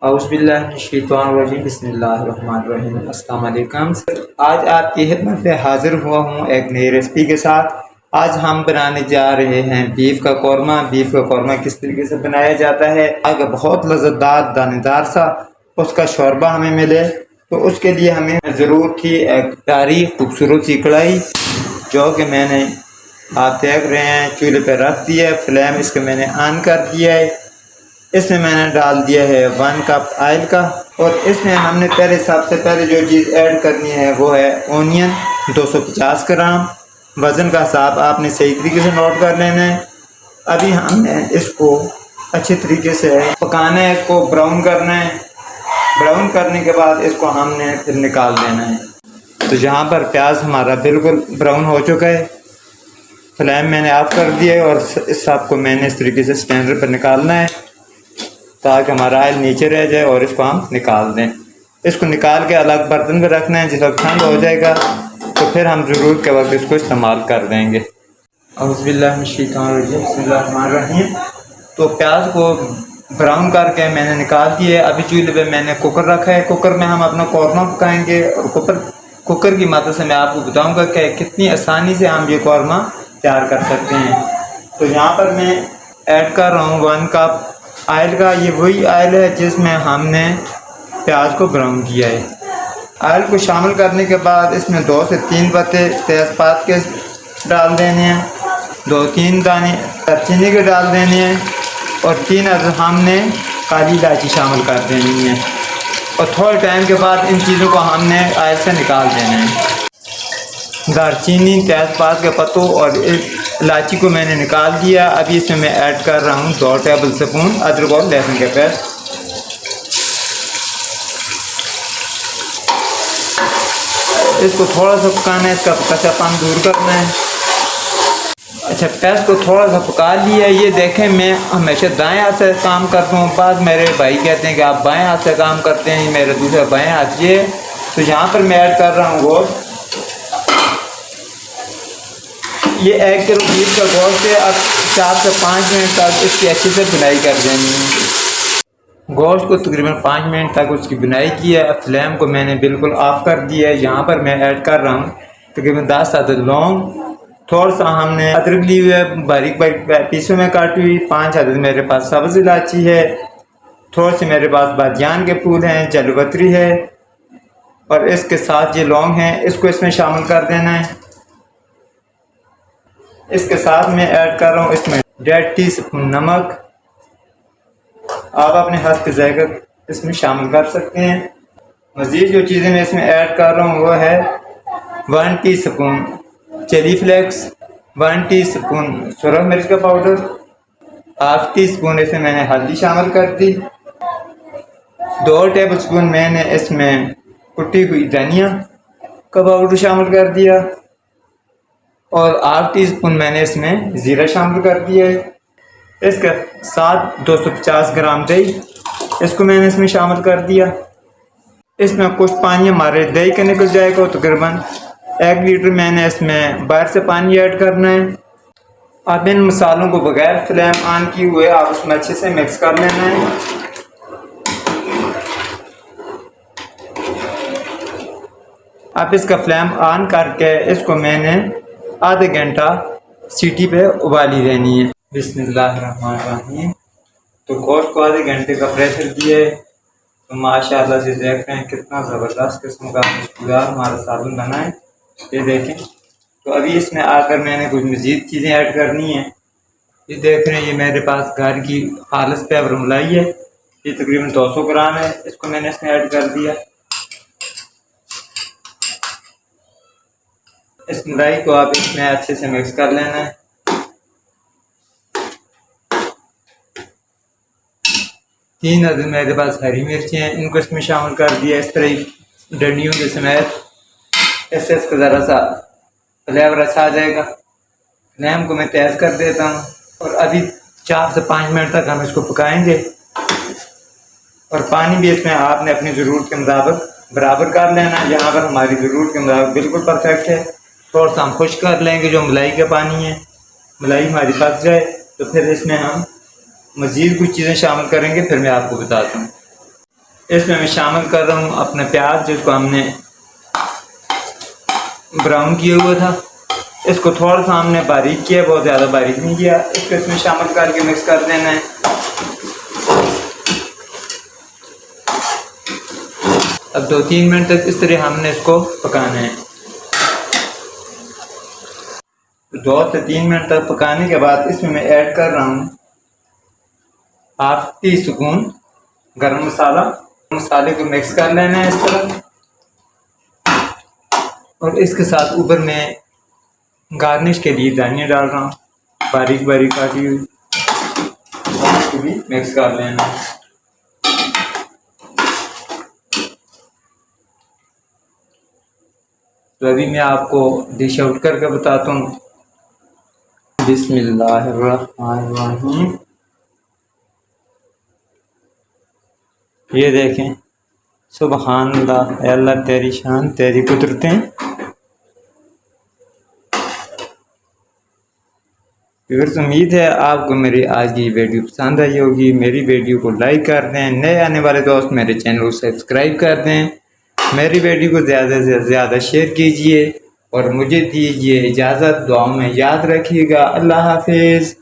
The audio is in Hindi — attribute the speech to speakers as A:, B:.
A: औज़ुबिल्लाहिमिनश्शैतानिर्रजीम बिस्मिल्लाहिर्रहमानिर्रहीम। अस्सलाम वालेकुम। आज आपकी खिदमत में हाज़िर हुआ हूँ एक नई रेसिपी के साथ। आज हम बनाने जा रहे हैं बीफ का कौरमा। बीफ का कौरमा किस तरीके से बनाया जाता है, अगर बहुत लज़्ज़तदार दानेदार सा उसका शोरबा हमें मिले तो उसके लिए हमें ज़रूरत थी एक प्यारी खूबसूरत सी कढ़ाई, जो कि मैंने आप देख रहे हैं चूल्हे पर रख दिया है। फ्लेम इसका मैंने ऑन कर दिया है। इसमें मैंने डाल दिया है 1 कप ऑयल का, और इसमें हमने सबसे पहले जो चीज़ ऐड करनी है वो है ओनियन 250 ग्राम। वज़न का हिसाब आपने सही तरीके से नोट कर लेना है। अभी हमने इसको अच्छे तरीके से पकाना है, इसको ब्राउन करना है। ब्राउन करने के बाद इसको हमने फिर निकाल देना है। तो यहाँ पर प्याज हमारा बिल्कुल ब्राउन हो चुका है। फ्लेम मैंने ऑफ कर दिया है और इस सब को मैंने इस तरीके से स्टैंडर पर निकालना है ताकि हमारा ऑयल नीचे रह जाए, और इसको हम निकाल दें। इसको निकाल के अलग बर्तन में रखना है। जिस वक्त ठंड हो जाएगा तो फिर हम ज़रूरत के वक्त इसको इस्तेमाल कर देंगे। औज़ुबिल्लाहिमिनश्शैतानिर्रजीम बिस्मिल्लाहिर्रहमानिर्रहीम। तो प्याज को ब्राउन करके मैंने निकाल दिए। अभी चूल्हे पे मैंने कुकर रखा है। कुकर में हम अपना कौरमा पकाएंगे, और कुकर की मदद से मैं आपको बताऊंगा कि कितनी आसानी से हम ये कौरमा तैयार कर सकते हैं। तो यहाँ पर मैं ऐड कर रहा हूँ 1 कप ऑयल का। ये वही ऑयल है जिसमें हमने प्याज को ब्राउन किया है। ऑयल को शामिल करने के बाद इसमें 2 से 3 पत्ते तेज़पात के डाल देने हैं, 2-3 दाने दालचीनी के डाल देने हैं, और 3 अदद हमने काली इलायची शामिल कर देनी है। और थोड़े टाइम के बाद इन चीज़ों को हमने ऑयल से निकाल देना है। दालचीनी, तेज़पात के पत्तों और इलायची को मैंने निकाल दिया। अभी इसमें मैं ऐड कर रहा हूँ 2 टेबल स्पून अदरक और लहसुन के पेस्ट। इसको थोड़ा सा पकाना है, इसका कच्चापन दूर करना है। अच्छा, पेस्ट को थोड़ा सा पका लिया। ये देखें, मैं हमेशा दाएं हाथ से काम करता हूँ। बाद मेरे भाई कहते हैं कि आप बाएं हाथ से काम करते हैं, मेरा दूसरा बाएं हाथ ये। तो यहाँ पर मैं ऐड कर रहा हूँ गोश्त। ये 1 किलो बीफ का गोश्त है। अब 4 से 5 मिनट तक इसकी अच्छे से बुनाई कर देनी है। गोश्त को तकरीबन 5 मिनट तक उसकी बुनाई की है। अब फ्लेम को मैंने बिल्कुल ऑफ कर दिया है। यहाँ पर मैं ऐड कर रहा हूँ तकरीबन 10 अदद लौंग। थोड़ा सा हमने अदरक ली हुई है, बारीक बारीक पीसों में काटी हुई। 5 अदद मेरे पास सब्ज़ इलायची है। थोड़े से मेरे पास बादियान के फूल हैं, जलवतरी है, और इसके साथ ये लौंग हैं, इसको इसमें शामिल कर देना है। इसके साथ मैं ऐड कर रहा हूँ इसमें 1.5 टीस्पून नमक। आप अपने हाथ के जायका इसमें शामिल कर सकते हैं। मज़ीद जो चीज़ें मैं इसमें ऐड कर रहा हूँ वो है 1 टीस्पून चिली फ्लेक्स, 1 टीस्पून सुरख मिर्च का पाउडर, ½ टीस्पून इसमें मैंने हल्दी शामिल कर दी, 2 टेबल स्पून मैंने इसमें कुटी हुई धनिया का पाउडर शामिल कर दिया, और ½ टीस्पून मैंने इसमें ज़ीरा शामिल कर दिया है। इसके साथ 250 ग्राम दही, इसको मैंने इसमें शामिल कर दिया। इसमें कुछ पानी हमारे दही का निकल जाएगा। तकरीबन 1 लीटर मैंने इसमें बाहर से पानी ऐड करना है। अब इन मसालों को बगैर फ्लेम ऑन किए हुए आप उसमें अच्छे से मिक्स कर लेना है। अब इसका फ्लेम ऑन करके इसको मैंने आधा घंटा सीटी पे उबाली देनी है। बिस्मिल्लाहिर्रहमानिर्रहीम। तो गोश्त को आधे घंटे का प्रेशर दिए, तो माशाल्लाह से देख रहे हैं कितना ज़बरदस्त किस्म का खुशबूदार हमारा साबुन बना है। ये देखें। तो अभी इसमें आकर मैंने कुछ मज़ीद चीज़ें ऐड करनी है। ये देख रहे हैं, ये मेरे पास घर की खालिस प्यावर मलाई है। ये तकरीबन 200 ग्राम है। इसको मैंने इसमें ऐड कर दिया। इस मलाई को आप इसमें अच्छे से मिक्स कर लेना है। तीन अदद मेरे पास हरी मिर्ची हैं, इनको इसमें शामिल कर दिया। इस तरह डंडियों के समेत, इससे इसका ज़रा सा फ्लेवर अच्छा आ जाएगा। फ्लेम को मैं तेज़ कर देता हूँ, और अभी 4 से 5 मिनट तक हम इसको पकाएंगे। और पानी भी इसमें आपने अपनी ज़रूरत के मुताबिक बराबर कर लेना है। यहाँ पर हमारी ज़रूरत के मुताबिक बिल्कुल परफेक्ट है। थोड़ा सा हम खुश कर लेंगे जो मलाई का पानी है। मलाई हमारी पक जाए तो फिर इसमें हम मज़ीद कुछ चीज़ें शामिल करेंगे, फिर मैं आपको बताता हूँ। इसमें मैं शामिल कर रहा हूँ अपना प्याज जिसको हमने ब्राउन किया हुआ था। इसको थोड़ा सा हमने बारीक किया, बहुत ज़्यादा बारीक नहीं किया। इसको इसमें शामिल करके मिक्स कर देना है। अब 2-3 मिनट तक इस तरह हमने इसको पकाना है। 2 से 3 मिनट तक पकाने के बाद इसमें मैं ऐड कर रहा हूँ हाफ टी स्पून गरम मसाला। मसाले को मिक्स कर लेना है इस तरह, और इसके साथ ऊपर मैं गार्निश के लिए धनिया डाल रहा हूँ बारीक बारीक काटी हुई। इसको भी मिक्स कर लेना है। तो अभी मैं आपको डिश आउट करके बताता हूँ। बिस्मिल्लाहिर्रहमानिर्रहीम। ये देखें, सुबहान अल्लाह, अल्लाह तेरी शान तेरी कुदरतें। फिर उम्मीद है आपको मेरी आज की वीडियो पसंद आई होगी। मेरी वीडियो को लाइक कर दें, नए आने वाले दोस्त मेरे चैनल को सब्सक्राइब कर दें, मेरी वीडियो को ज़्यादा से ज़्यादा शेयर कीजिए और मुझे दीजिए इजाज़त। दुआओं में याद रखिएगा। अल्लाह हाफिज़।